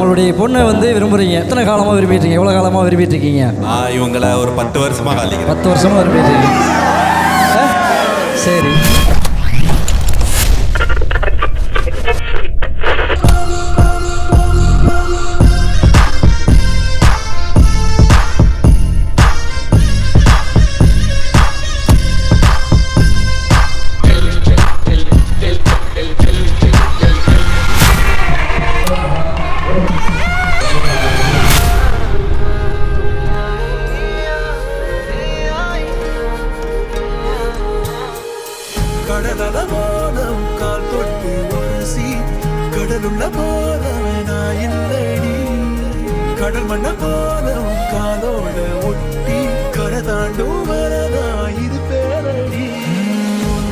நம்மளுடைய பொண்ணை வந்து விரும்புறீங்க. எத்தனை காலமாக விரும்பிட்டு இருக்கீங்க? எவ்வளோ காலமாக விரும்பிட்டு இருக்கீங்க? இவங்களை ஒரு 10 வருஷமாக காலிக்கிறேன். 10 வருஷமாக விரும்பிட்டு இருக்கீங்க. சரி, கடலவானம் கால் தொட்டு உரசி கடலுள்ள போலடி கடல் மண்ண போலம் காலோட ஒட்டி கரை தாண்டும் வரதா இது பேரடி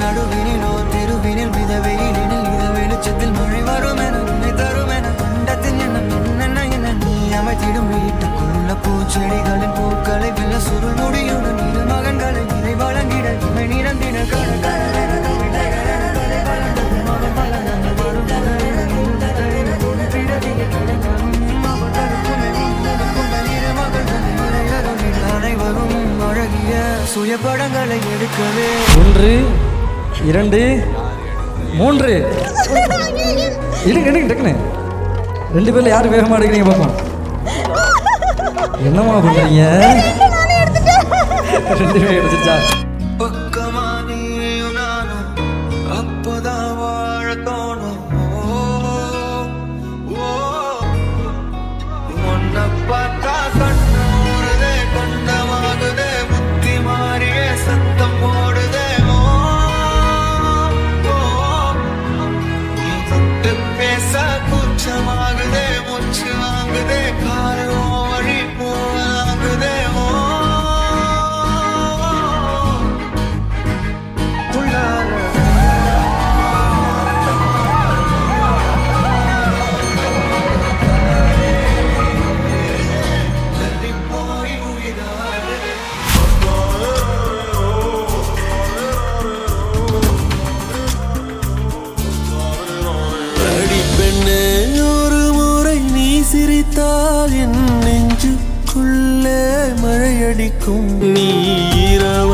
நடுவினிலோ தெருவினில் விதவையினில் இத வெளிச்சத்தில் மழை வரும் என உன்னை தரும் என கண்டத்தின் என்ன நீ அமைத்திடும் வீட்டுக்குள்ள பூச்செடிகளின் பூக்களை வெல்ல சுருள் முடியுடன் இரு மகன்களை இதை வழங்கிட இவை நிறந்திட சுய படங்களை எடுக்கவே 1 2 3 எடுங்க டக்குன்னு. 2 பேர்ல யார் வேகமாக எடுக்கிறீங்க பார்ப்போம். என்னம்மா பண்ணுறீங்க? 2 பேர் எடுத்துச்சா? பக்கமா நீயும் நானும் அப்பதான் வாழ தோணும். உன்னை பார்த்தா கண்ணு ஊறுதே, கண்டமாகுதே, புத்தி மாறிய சத்தம் போடுதே. தொட்டு பேச கூச்சமாகுதே, மூச்சு வாங்குதே, காலம் வழி போவாங்குதே. சிரித்தால் என் நெஞ்சுக்குள்ளே மழையடிக்கும். நீ இரவு